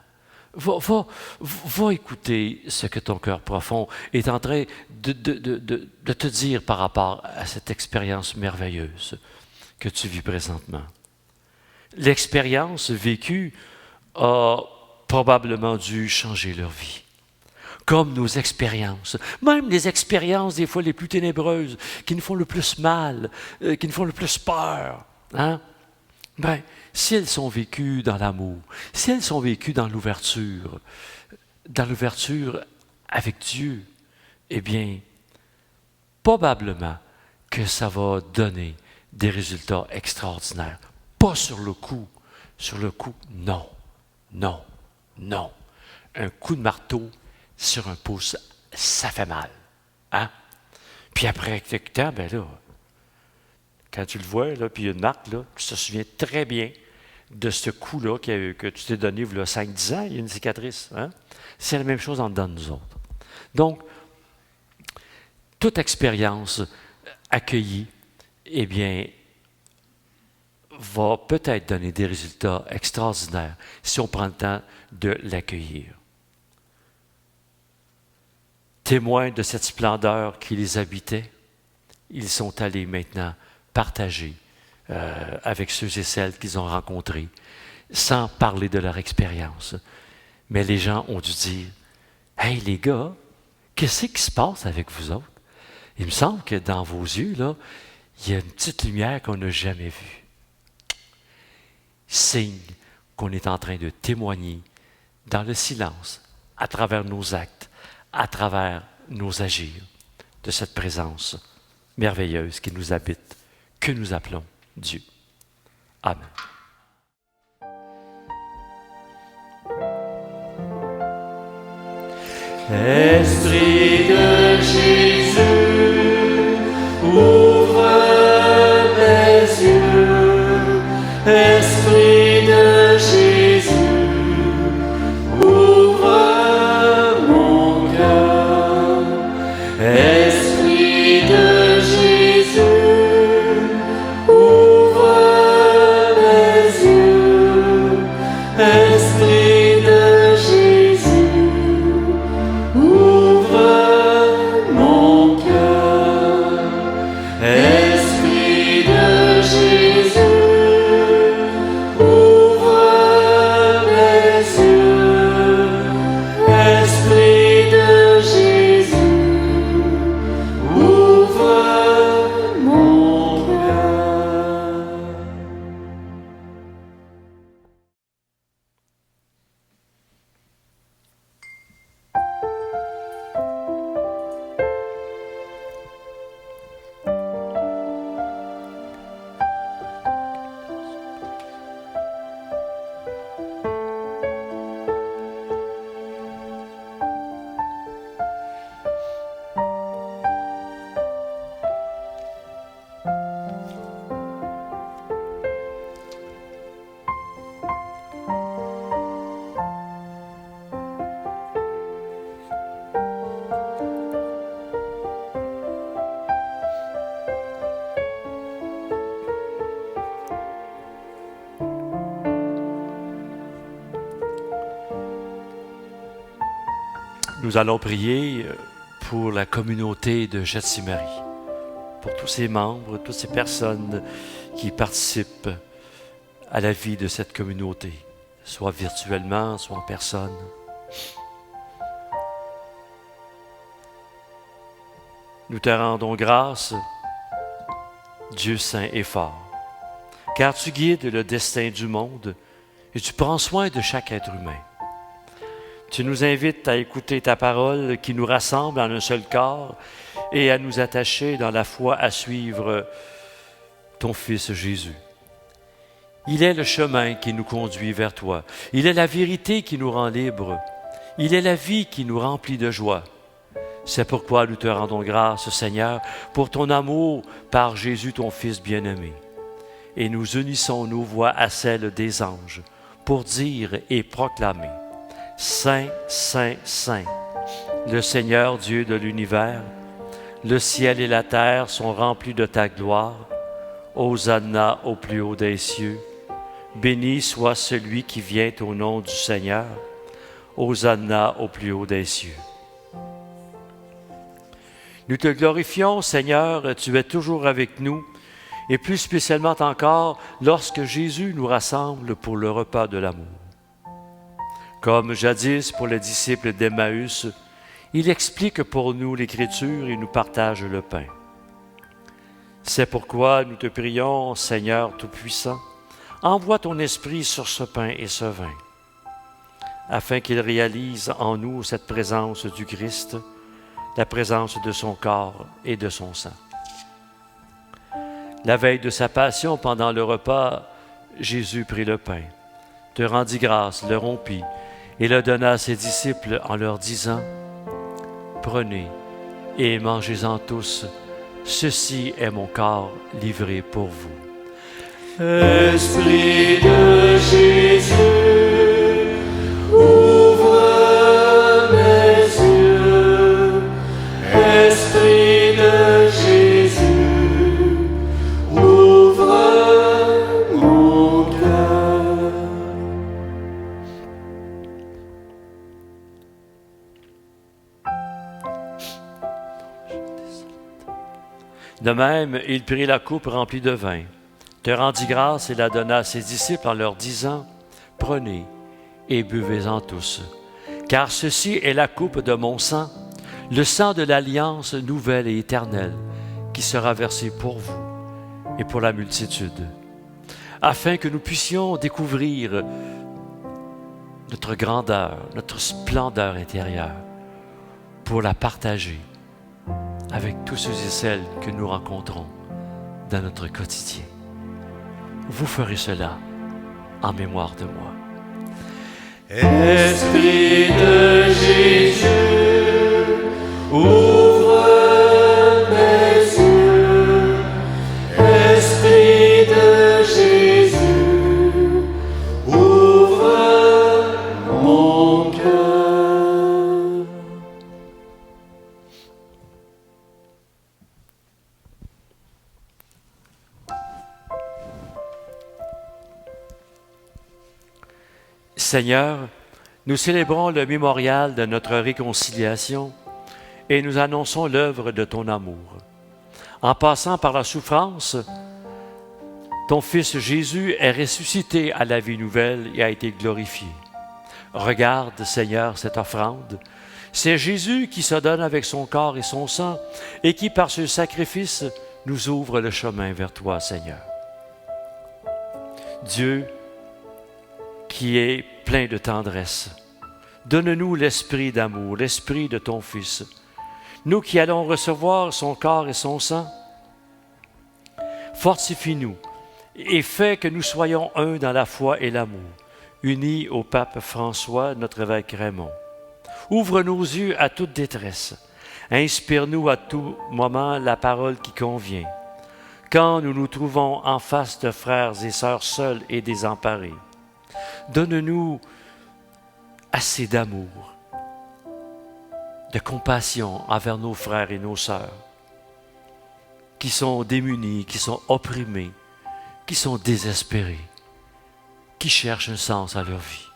Va écouter ce que ton cœur profond est en train de te dire par rapport à cette expérience merveilleuse que tu vis présentement. L'expérience vécue a probablement dû changer leur vie. Comme nos expériences, même les expériences des fois les plus ténébreuses, qui nous font le plus mal, qui nous font le plus peur. Si elles sont vécues dans l'amour, si elles sont vécues dans l'ouverture avec Dieu, eh bien, probablement que ça va donner des résultats extraordinaires. Pas sur le coup. Sur le coup, non. Un coup de marteau sur un pouce, ça fait mal. Puis après quelques temps, là, quand tu le vois, là, puis il y a une marque, là, tu te souviens très bien de ce coup-là que tu t'es donné il y a 5-10 ans, il y a une cicatrice. C'est la même chose en dedans de nous autres. Donc, toute expérience accueillie, eh bien, va peut-être donner des résultats extraordinaires si on prend le temps de l'accueillir. Témoins de cette splendeur qui les habitait, ils sont allés maintenant partager avec ceux et celles qu'ils ont rencontrés, sans parler de leur expérience. Mais les gens ont dû dire, « Hey les gars, qu'est-ce qui se passe avec vous autres? Il me semble que dans vos yeux, là, il y a une petite lumière qu'on n'a jamais vue. » Signe qu'on est en train de témoigner dans le silence, à travers nos actes, à travers nos agirs, de cette présence merveilleuse qui nous habite, que nous appelons Dieu. Amen. Esprit de Jésus, ouvre mes yeux. Esprit de Jésus, ouvre Nous allons prier pour la communauté de Gethsémarie, pour tous ses membres, toutes ces personnes qui participent à la vie de cette communauté, soit virtuellement, soit en personne. Nous te rendons grâce, Dieu saint et fort, car tu guides le destin du monde et tu prends soin de chaque être humain. Tu nous invites à écouter ta parole qui nous rassemble en un seul corps et à nous attacher dans la foi à suivre ton Fils Jésus. Il est le chemin qui nous conduit vers toi. Il est la vérité qui nous rend libres. Il est la vie qui nous remplit de joie. C'est pourquoi nous te rendons grâce, Seigneur, pour ton amour par Jésus, ton Fils bien-aimé. Et nous unissons nos voix à celles des anges pour dire et proclamer: Saint, Saint, Saint, le Seigneur Dieu de l'univers, le ciel et la terre sont remplis de ta gloire. Hosanna au plus haut des cieux. Béni soit celui qui vient au nom du Seigneur. Hosanna au plus haut des cieux. Nous te glorifions, Seigneur, tu es toujours avec nous, et plus spécialement encore lorsque Jésus nous rassemble pour le repas de l'amour. Comme jadis pour les disciples d'Emmaüs, il explique pour nous l'Écriture et nous partage le pain. C'est pourquoi nous te prions, Seigneur Tout-Puissant, envoie ton Esprit sur ce pain et ce vin, afin qu'il réalise en nous cette présence du Christ, la présence de son corps et de son sang. La veille de sa passion, pendant le repas, Jésus prit le pain, te rendit grâce, le rompit et le donna à ses disciples en leur disant: Prenez et mangez-en tous, ceci est mon corps livré pour vous. Esprit de Jésus, ouvre mes yeux. Esprit de Jésus, ouvre mon cœur. De même, il prit la coupe remplie de vin, te rendit grâce et la donna à ses disciples en leur disant: Prenez et buvez-en tous, car ceci est la coupe de mon sang, le sang de l'alliance nouvelle et éternelle, qui sera versé pour vous et pour la multitude, afin que nous puissions découvrir notre grandeur, notre splendeur intérieure, pour la partager avec tous ceux et celles que nous rencontrons dans notre quotidien. Vous ferez cela en mémoire de moi. Esprit de Jésus, ouvre mes yeux. Esprit de Jésus, ouvre mon cœur. Seigneur, nous célébrons le mémorial de notre réconciliation et nous annonçons l'œuvre de ton amour. En passant par la souffrance, ton Fils Jésus est ressuscité à la vie nouvelle et a été glorifié. Regarde, Seigneur, cette offrande. C'est Jésus qui se donne avec son corps et son sang et qui, par ce sacrifice, nous ouvre le chemin vers toi, Seigneur. Dieu, qui est plein de tendresse, donne-nous l'esprit d'amour, l'esprit de ton Fils. Nous qui allons recevoir son corps et son sang, fortifie-nous et fais que nous soyons un dans la foi et l'amour, unis au pape François, notre évêque Raymond. Ouvre nos yeux à toute détresse. Inspire-nous à tout moment la parole qui convient. Quand nous nous trouvons en face de frères et sœurs seuls et désemparés, donne-nous assez d'amour, de compassion envers nos frères et nos sœurs qui sont démunis, qui sont opprimés, qui sont désespérés, qui cherchent un sens à leur vie.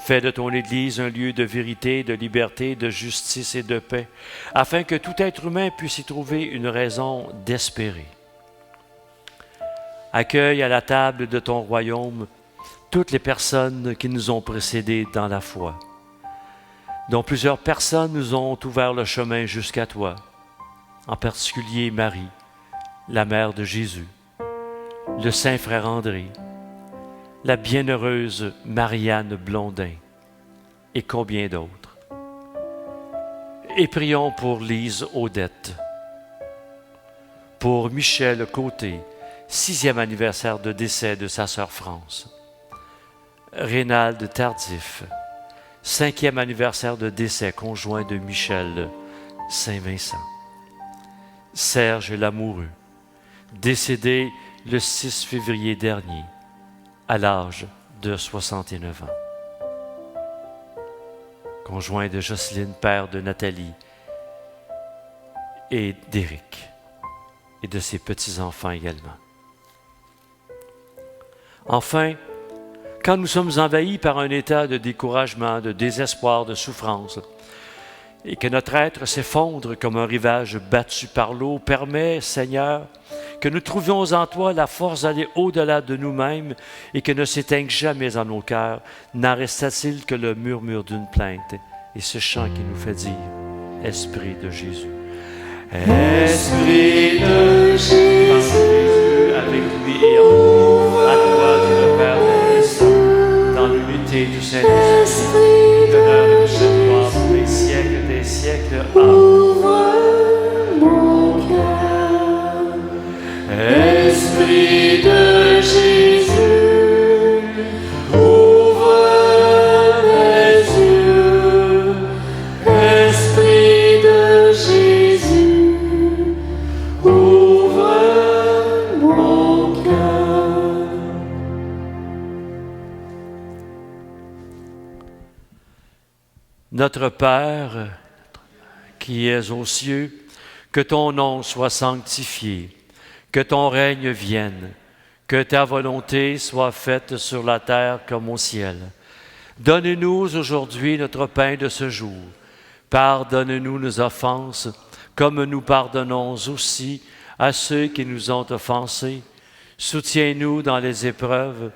Fais de ton Église un lieu de vérité, de liberté, de justice et de paix, afin que tout être humain puisse y trouver une raison d'espérer. Accueille à la table de ton royaume toutes les personnes qui nous ont précédés dans la foi, dont plusieurs personnes nous ont ouvert le chemin jusqu'à toi, en particulier Marie, la mère de Jésus, le saint frère André, la bienheureuse Marianne Blondin et combien d'autres. Et prions pour Lise Odette, pour Michel Côté, 6e anniversaire de décès de sa sœur France, Rénald Tardif, 5e anniversaire de décès conjoint de Michel Saint-Vincent, Serge Lamoureux, décédé le 6 février dernier, à l'âge de 69 ans. Conjoint de Jocelyne, père de Nathalie et d'Éric, et de ses petits-enfants également. Enfin, quand nous sommes envahis par un état de découragement, de désespoir, de souffrance, et que notre être s'effondre comme un rivage battu par l'eau, permets, Seigneur, que nous trouvions en toi la force d'aller au-delà de nous-mêmes et que ne s'éteigne jamais en nos cœurs, n'en resta-t-il que le murmure d'une plainte et ce chant qui nous fait dire « Esprit de Jésus ». Esprit de Jésus, avec lui et en nous, à toi, Dieu le Père Tout-Puissant, dans l'unité du Saint-Esprit, l'honneur et la gloire pour les siècles des siècles. Amen. ouvre mon cœur. Esprit de Jésus, ouvre mes yeux. Esprit de Jésus, ouvre mon cœur. Notre Père, qui es aux cieux, que ton nom soit sanctifié, que ton règne vienne, que ta volonté soit faite sur la terre comme au ciel. Donne-nous aujourd'hui notre pain de ce jour. Pardonne-nous nos offenses, comme nous pardonnons aussi à ceux qui nous ont offensés. Soutiens-nous dans les épreuves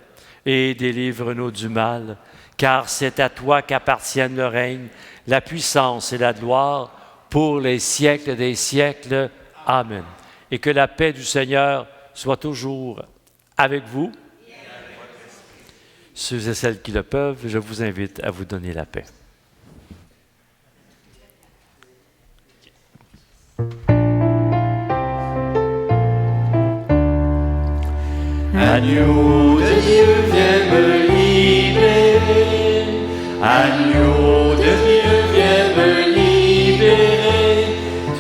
et délivre-nous du mal, car c'est à toi qu'appartiennent le règne, la puissance et la gloire pour les siècles des siècles. Amen. Et que la paix du Seigneur soit toujours avec vous. Ceux et celles qui le peuvent, je vous invite à vous donner la paix. Agneau de Dieu, viens me libérer. Agneau de Dieu, viens me libérer.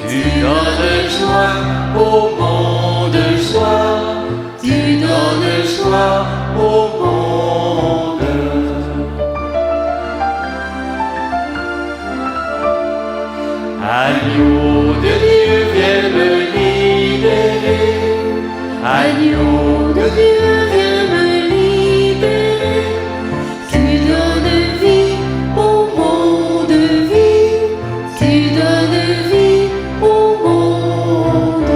Tu donnes joie au monde, joie. Tu donnes joie au monde. Agneau de Dieu, viens me libérer. Agneau de Dieu, viens me libérer. Tu donnes vie au monde, vie. Tu donnes vie au monde.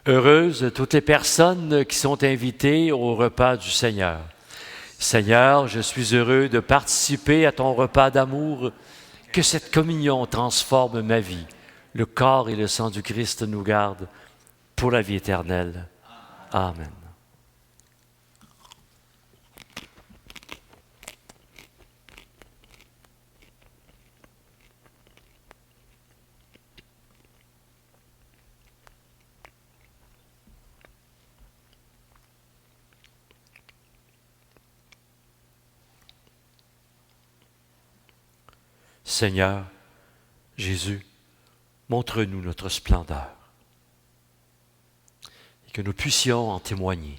Heureuses toutes les personnes qui sont invitées au repas du Seigneur. Seigneur, je suis heureux de participer à ton repas d'amour. Que cette communion transforme ma vie. Le corps et le sang du Christ nous gardent pour la vie éternelle. Amen. Seigneur, Jésus, montre-nous notre splendeur et que nous puissions en témoigner.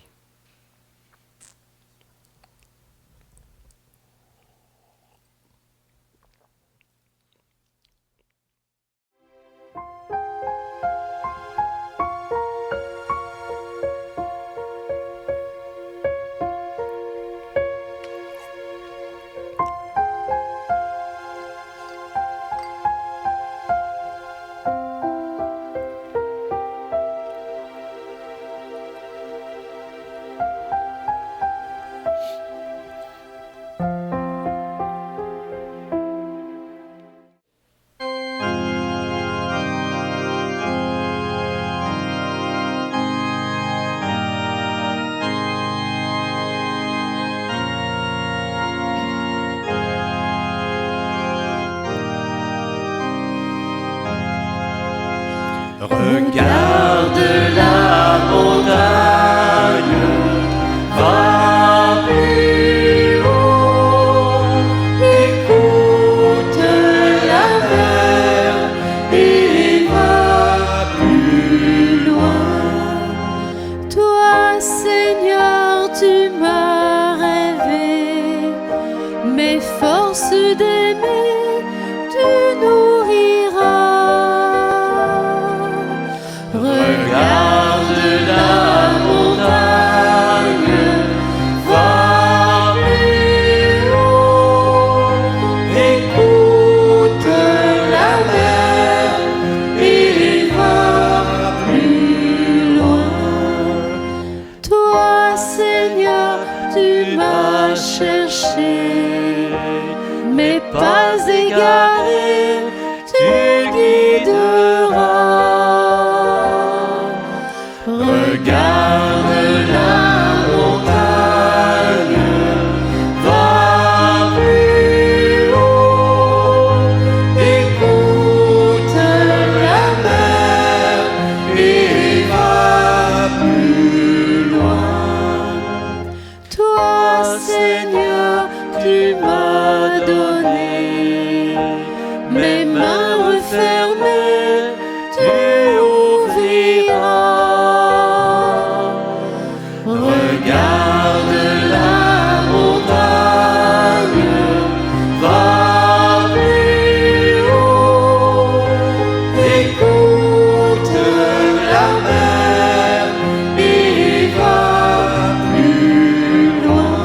Regarde la montagne, va plus haut, écoute la mer et va plus loin. Toi, Seigneur, tu m'as rêvé, mes forces d'aimer, tu nourriras. Regarde la montagne, va plus haut, écoute la mer et va plus loin. Toi, Seigneur, tu m'as cherché, mais pas égaré, tu guideras. Regarde la montagne, va plus haut, écoute la mer et va plus loin. Toi, Seigneur, tu m'as donné mes mains refermées, tu ouvriras. Regarde la montagne, va plus haut, écoute la mer et va plus loin.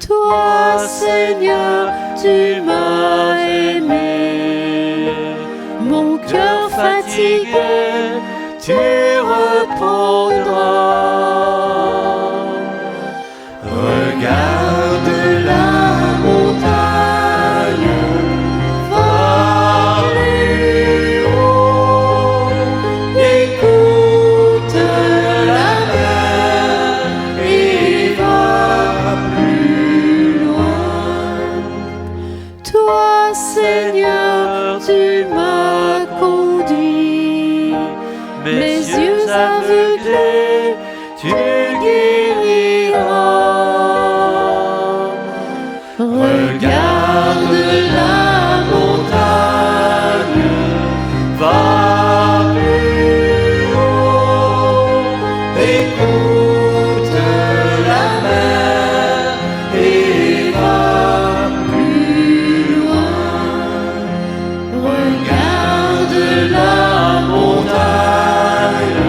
Toi, Seigneur, tu m'as aimé, mon cœur fatigué, tu reprendras. Regarde la montagne, va plus haut, écoute la mer et va plus loin. Toi, Seigneur, tu m'as conduit, mes yeux aveuglés, tu guériras. Regarde la montagne, va plus haut, écoute la mer et va plus loin. Regarde la montagne,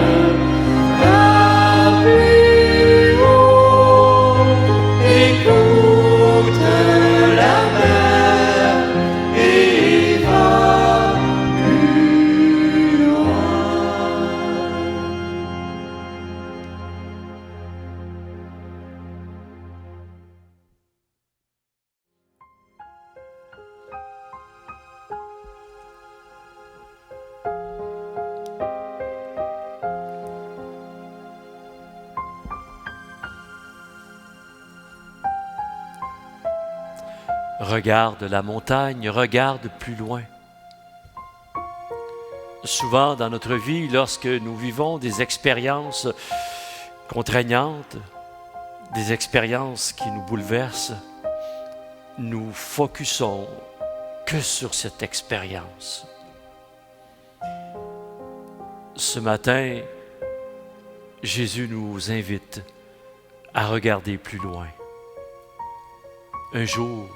va plus haut, écoute la mer. Regarde la montagne, regarde plus loin. Souvent dans notre vie, lorsque nous vivons des expériences contraignantes, des expériences qui nous bouleversent, nous focusons que sur cette expérience. Ce matin, Jésus nous invite à regarder plus loin. Un jour,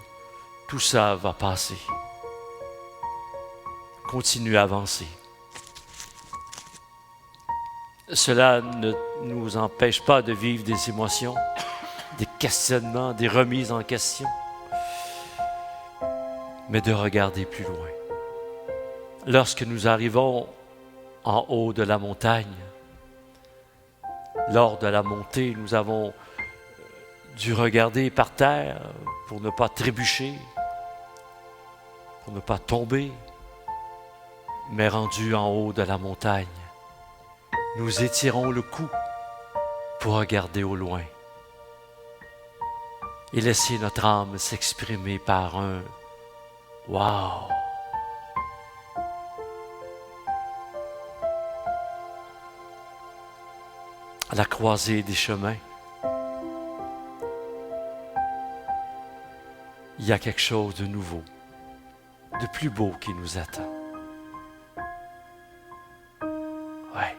tout ça va passer. Continue à avancer. Cela ne nous empêche pas de vivre des émotions, des questionnements, des remises en question, mais de regarder plus loin. Lorsque nous arrivons en haut de la montagne, lors de la montée, nous avons dû regarder par terre pour ne pas trébucher, pour ne pas tomber, mais rendu en haut de la montagne, nous étirons le cou pour regarder au loin et laisser notre âme s'exprimer par un « Wow ». À la croisée des chemins, il y a quelque chose de nouveau, de plus beau qui nous attend. Ouais.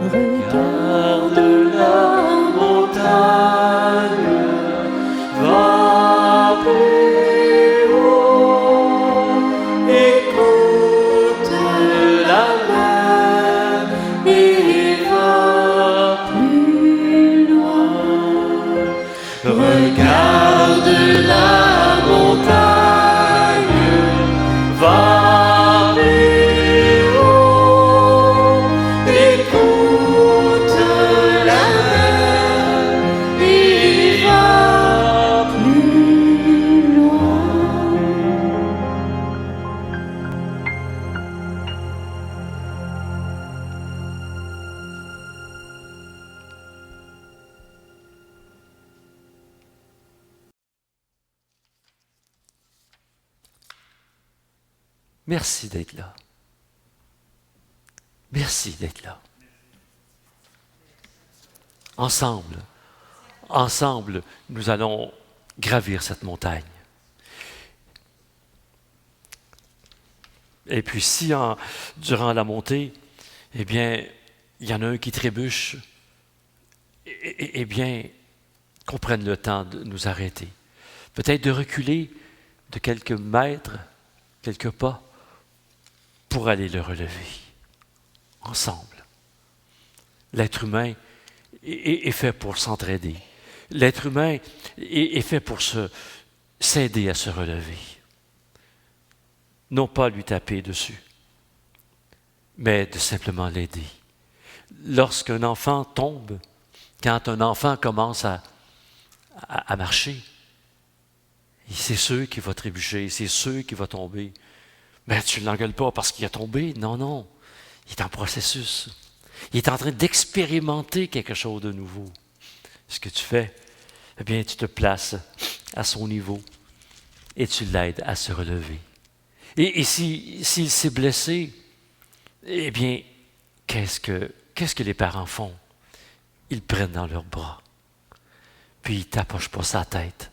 Regarde la montagne, va plus haut, écoute la mer et va plus loin. Regarde la montagne, va plus haut, écoute la mer et va plus loin. Merci d'être là. Merci d'être là. Ensemble, nous allons gravir cette montagne. Et puis si durant la montée, eh bien, il y en a un qui trébuche, eh bien, qu'on prenne le temps de nous arrêter. Peut-être de reculer de quelques mètres, quelques pas, pour aller le relever. Ensemble. L'être humain est fait pour s'entraider. L'être humain est fait pour s'aider à se relever. Non pas lui taper dessus, mais de simplement l'aider. Lorsqu'un enfant tombe, quand un enfant commence à marcher, c'est sûr qu'il va trébucher, c'est sûr qu'il va tomber. Mais tu ne l'engueules pas parce qu'il a tombé. Non, non. Il est en processus. Il est en train d'expérimenter quelque chose de nouveau. Ce que tu fais, eh bien, tu te places à son niveau et tu l'aides à se relever. Et s'il s'est blessé, eh bien, qu'est-ce que les parents font? Ils le prennent dans leurs bras. Puis ils ne t'approchent pas sa tête.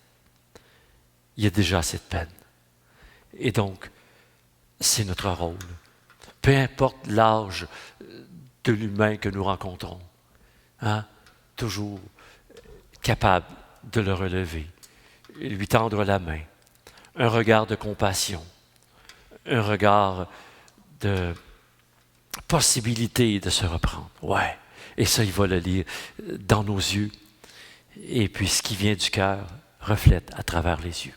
Il y a déjà assez de peine. Et donc, c'est notre rôle. Peu importe l'âge de l'humain que nous rencontrons, toujours capable de le relever, lui tendre la main, un regard de compassion, un regard de possibilité de se reprendre. Ouais, Et ça, il va le lire dans nos yeux. Et puis, ce qui vient du cœur reflète à travers les yeux.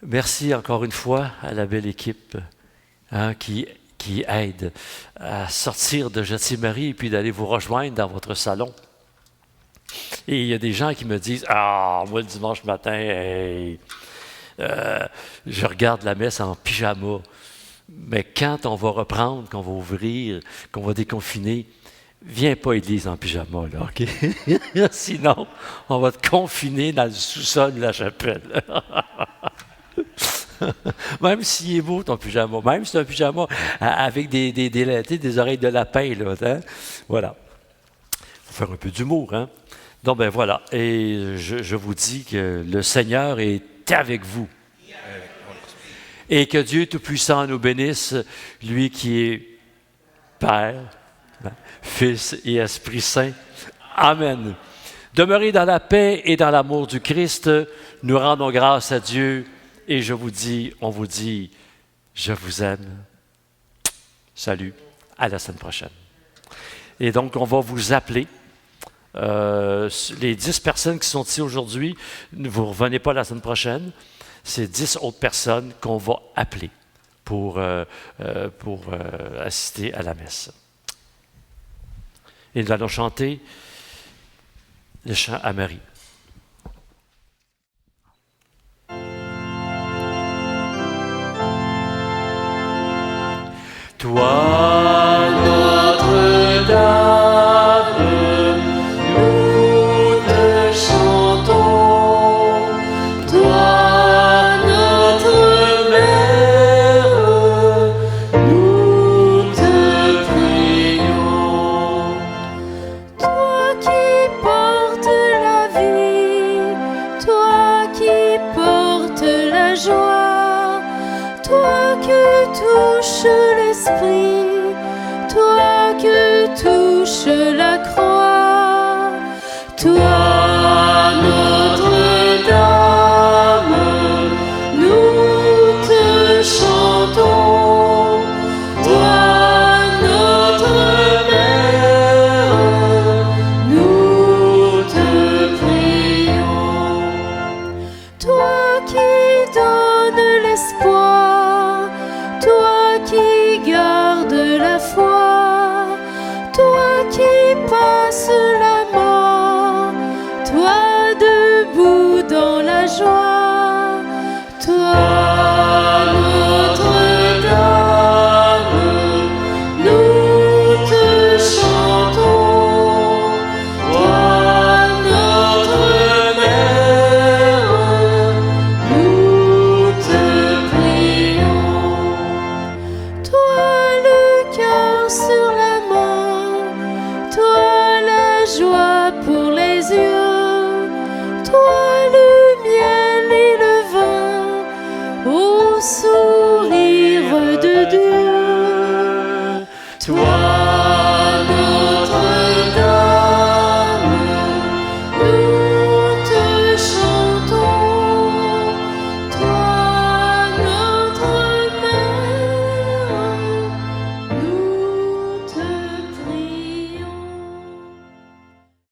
Merci encore une fois à la belle équipe qui aide à sortir de Gethsémani et puis d'aller vous rejoindre dans votre salon. Et il y a des gens qui me disent « Ah, moi, le dimanche matin, je regarde la messe en pyjama. » Mais quand on va reprendre, qu'on va ouvrir, qu'on va déconfiner, viens pas à l'église en pyjama, là, OK? Sinon, on va te confiner dans le sous-sol de la chapelle. Même s'il est beau ton pyjama, même si c'est un pyjama avec des oreilles de lapin, là, hein? Voilà. Il faut faire un peu d'humour, hein? Donc, ben voilà. Et je vous dis que le Seigneur est avec vous. Et que Dieu Tout-Puissant nous bénisse, lui qui est Père, Fils et Esprit Saint. Amen. Demeurez dans la paix et dans l'amour du Christ. Nous rendons grâce à Dieu et on vous dit, je vous aime. Salut, à la semaine prochaine. Et donc, on va vous appeler. Les 10 personnes qui sont ici aujourd'hui, vous ne revenez pas la semaine prochaine. C'est 10 autres personnes qu'on va appeler pour assister à la messe. Et nous allons chanter le chant à Marie. Toi, Notre-Dame, nous te chantons. Toi, notre Mère, nous te prions. Toi qui portes la vie, toi qui portes la joie, toi que touche l'esprit, toi que touche la croix, toi Notre-Dame, nous te chantons, toi notre Mère, nous te prions. Toi qui donnes l'espoir, toi qui gardes la foi, toi qui passes